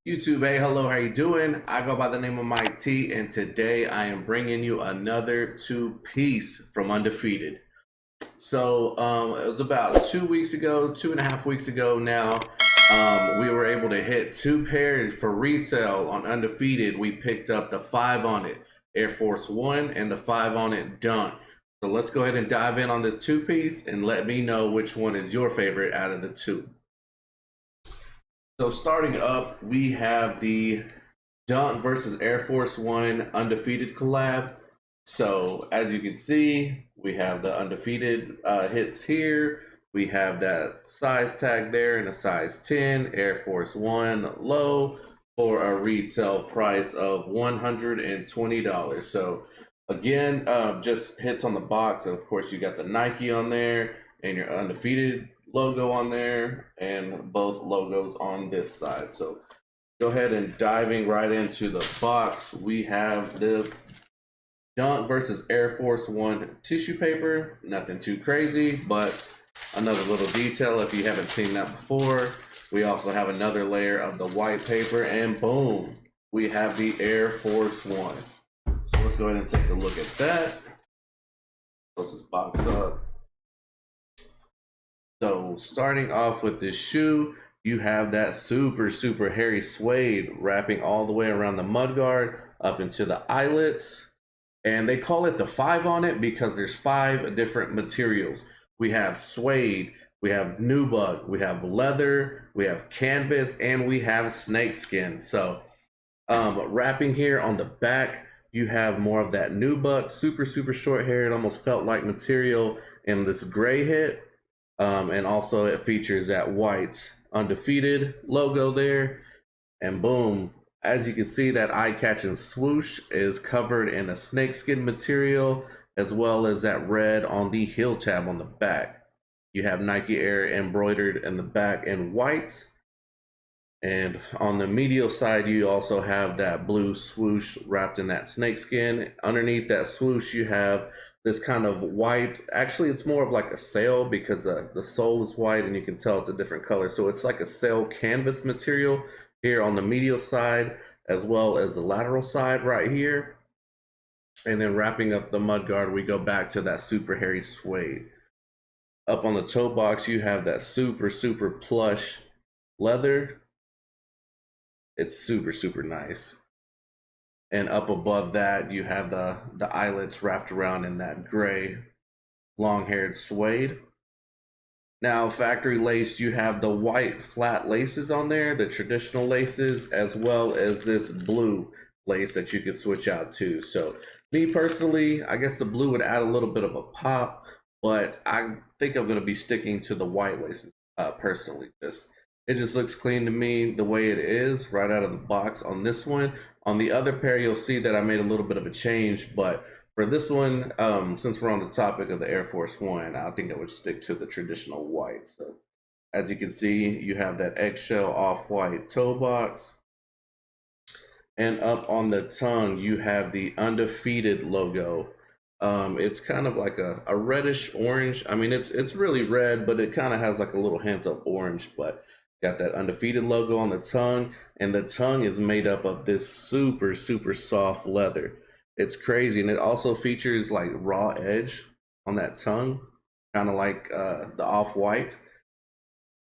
YouTube, hey, hello, how you doing? I go by the name of Mike T, and today I am bringing you another two-piece from Undefeated. It was about 2 weeks ago, 2.5 weeks ago now. We were able to hit two pairs for retail on Undefeated. We picked up the 5 on it Air Force One and the 5 on it Dunk. So let's go ahead and dive in on this two-piece and let me know which one is your favorite out of the two. So starting up, we have the Dunk versus Air Force One Undefeated collab. So as you can see, we have the Undefeated hits here. We have that size tag there and a size 10 Air Force One low for a retail price of $120. So again, just hits on the box. And of course, you got the Nike on there and your Undefeated logo on there and both logos on this side. So go ahead and diving right into the box. We have the Dunk versus Air Force One tissue paper. Nothing too crazy, but another little detail if you haven't seen that before. We also have another layer of the white paper, and boom, we have the Air Force One. So let's go ahead and take a look at that. Close this box up. So starting off with this shoe, you have that super hairy suede wrapping all the way around the mudguard up into the eyelets. And they call it the 5 on it because there's 5 different materials. We have suede, we have nubuck, we have leather, we have canvas, and we have snakeskin. So wrapping here on the back, you have more of that nubuck, super short hair. It almost felt like material in this gray hit. And also it features that white Undefeated logo there. And boom, as you can see, that eye-catching swoosh is covered in a snakeskin material, as well as that red on the heel tab on the back. You have Nike Air embroidered in the back in white. And on the medial side, you also have that blue swoosh wrapped in that snakeskin. Underneath that swoosh, you have this kind of white. Actually, it's more of like a sail because the sole is white and you can tell it's a different color. So it's like a sail canvas material here on the medial side, as well as the lateral side right here. And then wrapping up the mudguard, we go back to that super hairy suede. Up on the toe box, you have that super plush leather. It's super nice. And up above that, you have the eyelets wrapped around in that gray long-haired suede. Now, factory laced, you have the white flat laces on there, the traditional laces, as well as this blue lace that you can switch out to. So me personally, I guess the blue would add a little bit of a pop, but I think I'm going to be sticking to the white laces personally. It just looks clean to me the way it is right out of the box on this one. On the other pair, you'll see that I made a little bit of a change, but for this one, since we're on the topic of the Air Force One, I think I would stick to the traditional white. So as you can see, you have that eggshell off-white toe box. And up on the tongue, you have the Undefeated logo. It's kind of like a reddish orange. I mean, it's really red, but it kind of has like a little hint of orange, but got that Undefeated logo on the tongue, and the tongue is made up of this super soft leather. It's crazy, and it also features like raw edge on that tongue, kind of like the off-white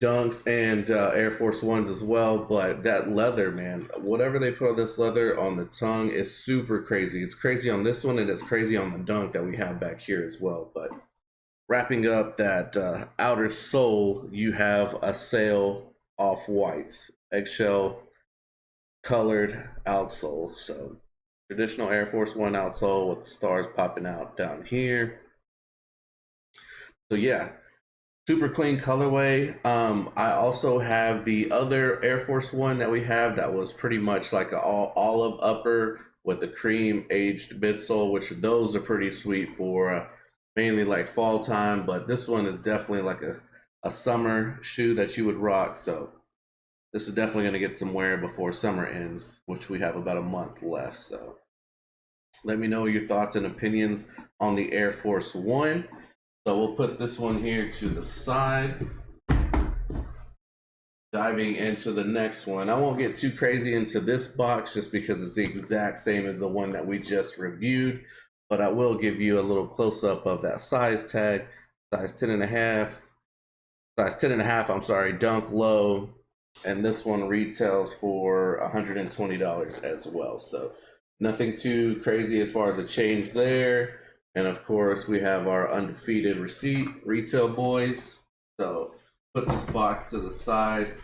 Dunks and Air Force Ones as well. But that leather, man, whatever they put on this leather on the tongue is super crazy. It's crazy on this one, and it's crazy on the Dunk that we have back here as well. But wrapping up that outer sole, you have a sail off whites, eggshell colored outsole. So traditional Air Force One outsole with the stars popping out down here. So yeah, super clean colorway. I also have the other Air Force One that we have that was pretty much like an all olive upper with the cream aged midsole, which those are pretty sweet for mainly like fall time, but this one is definitely like a summer shoe that you would rock. So this is definitely going to get some wear before summer ends, which we have about a month left. So let me know your thoughts and opinions on the Air Force One. So we'll put this one here to the side. diving into the next one. I won't get too crazy into this box just because it's the exact same as the one that we just reviewed, but I will give you a little close up of that size tag, size 10 and a half, size 10 and a half, I'm sorry, dunk low. And this one retails for $120 as well. So nothing too crazy as far as a change there. And of course, we have our undefeated receipt, retail boys. So put this box to the side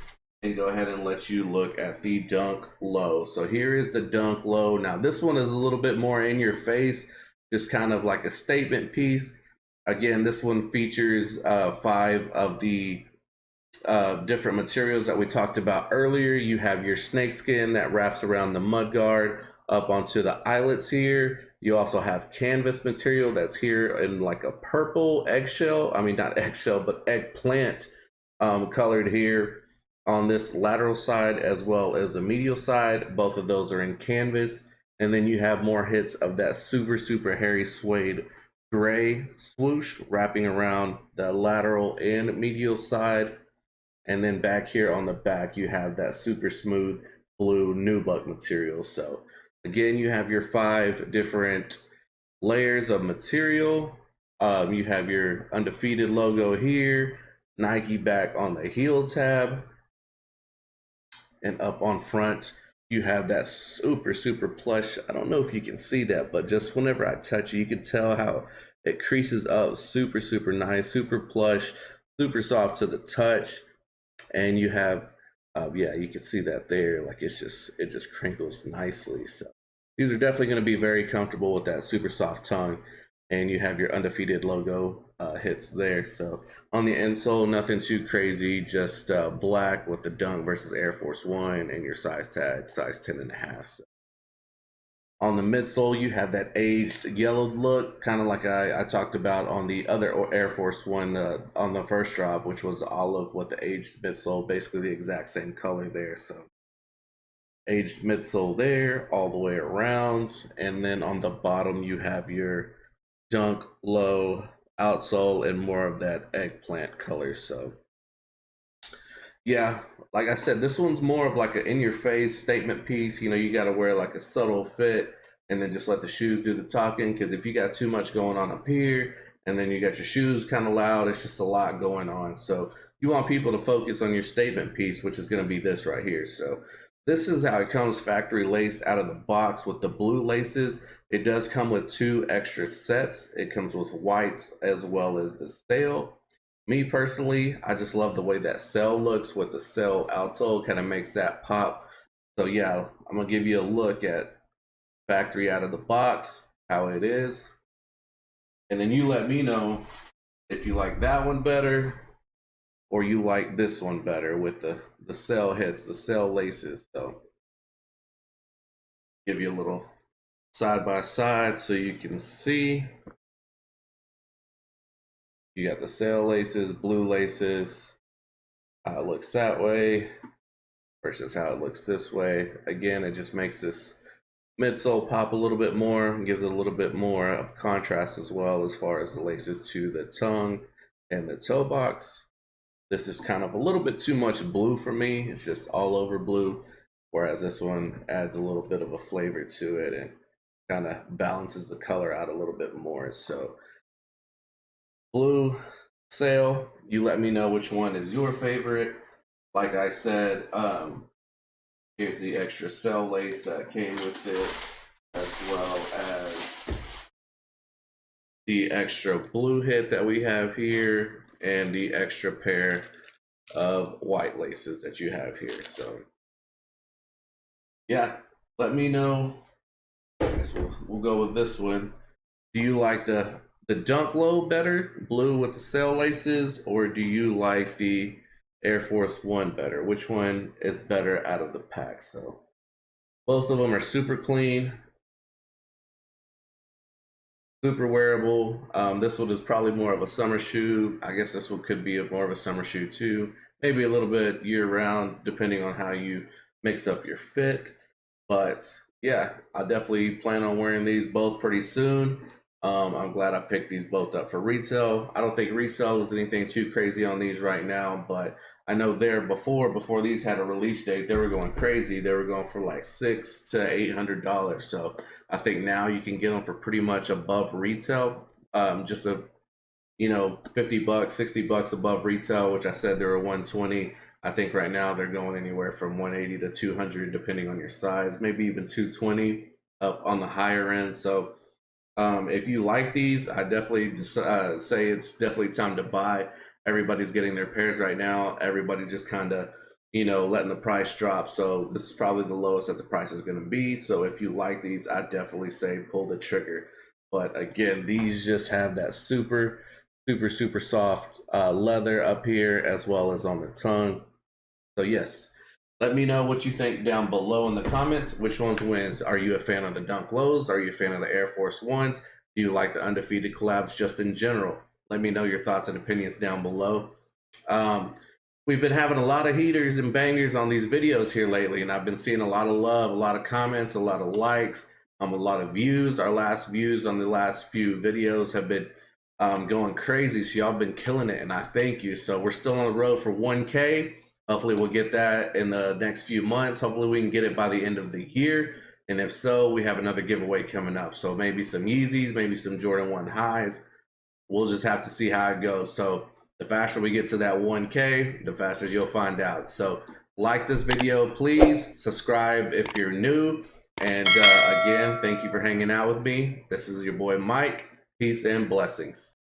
and go ahead and let you look at the dunk low. So here is the dunk low. Now this one is a little bit more in your face, just kind of like a statement piece. Again, this one features 5 of the different materials that we talked about earlier. You have your snakeskin that wraps around the mudguard up onto the eyelets here. You also have canvas material that's here in like a purple eggshell. I mean, not eggshell, but eggplant colored here on this lateral side as well as the medial side. Both of those are in canvas. And then you have more hits of that super, super hairy suede gray swoosh wrapping around the lateral and medial side. And then back here on the back, you have that super smooth blue nubuck material. So again, you have your 5 different layers of material. You have your undefeated logo here, Nike back on the heel tab, and up on front, you have that super, super plush. I don't know if you can see that, but just whenever I touch it, you can tell how it creases up super, super nice, super plush, super soft to the touch. And you have yeah, you can see that there, like it just crinkles nicely. So these are definitely going to be very comfortable with that super soft tongue. And you have your undefeated logo hits there. So on the insole, nothing too crazy, just black with the dunk versus Air Force One and your size tag, size 10 and a half. So on the midsole, you have that aged yellowed look, kind of like I talked about on the other Air Force One on the first drop, which was olive with the aged midsole, basically the exact same color there. So aged midsole there all the way around. And then on the bottom, you have your dunk low outsole and more of that eggplant color. So yeah, like I said, this one's more of like an in-your-face statement piece. You know, you got to wear like a subtle fit and then just let the shoes do the talking. Because if you got too much going on up here and then you got your shoes kind of loud, it's just a lot going on. So you want people to focus on your statement piece, which is going to be this right here. So this is how it comes factory lace out of the box with the blue laces. It does come with 2 extra sets. It comes with whites as well as the sail. Me personally, I just love the way that cell looks with the cell outsole, kind of makes that pop. So yeah, I'm gonna give you a look at factory out of the box, how it is. And then you let me know if you like that one better or you like this one better with the cell hits, the cell laces. So give you a little side by side so you can see. You got the cell laces, blue laces, how it looks that way versus how it looks this way. Again, it just makes this midsole pop a little bit more and gives it a little bit more of contrast as well as far as the laces to the tongue and the toe box. This is kind of a little bit too much blue for me. It's just all over blue, whereas this one adds a little bit of a flavor to it and kind of balances the color out a little bit more. So blue sail, you let me know which one is your favorite. Like I said, here's the extra cell lace that came with it, as well as the extra blue hit that we have here and the extra pair of white laces that you have here. So yeah, let me know. I guess we'll go with this one. Do you like the dunk low better, blue with the cell laces, or do you like the Air Force One better? Which one is better out of the pack? So both of them are super clean, super wearable. This one is probably more of a summer shoe. I guess this one could be more of a summer shoe too. Maybe a little bit year round, depending on how you mix up your fit. But yeah, I definitely plan on wearing these both pretty soon. I'm glad I picked these both up for retail. I don't think resale is anything too crazy on these right now, but I know there before these had a release date, they were going crazy. They were going for like $600 to $800. So I think now you can get them for pretty much above retail. Just a 50 bucks, 60 bucks above retail, which I said they were 120. I think right now they're going anywhere from 180 to 200, depending on your size, maybe even 220 up on the higher end. So if you like these, I definitely say it's definitely time to buy. Everybody's getting their pairs right now. Everybody just kind of, letting the price drop. So this is probably the lowest that the price is going to be. So if you like these, I definitely say pull the trigger. But again, these just have that super, super, super soft leather up here as well as on the tongue. So yes, let me know what you think down below in the comments. Which ones wins? Are you a fan of the Dunk Lows? Are you a fan of the Air Force Ones? Do you like the Undefeated collabs just in general? Let me know your thoughts and opinions down below. We've been having a lot of heaters and bangers on these videos here lately, and I've been seeing a lot of love, a lot of comments, a lot of likes, a lot of views. Our last views on the last few videos have been going crazy, so y'all been killing it, and I thank you. So we're still on the road for 1K. Hopefully we'll get that in the next few months. Hopefully we can get it by the end of the year. And if so, we have another giveaway coming up. So maybe some Yeezys, maybe some Jordan 1 highs. We'll just have to see how it goes. So the faster we get to that 1K, the faster you'll find out. So like this video, please. Subscribe if you're new. And again, thank you for hanging out with me. This is your boy Mike. Peace and blessings.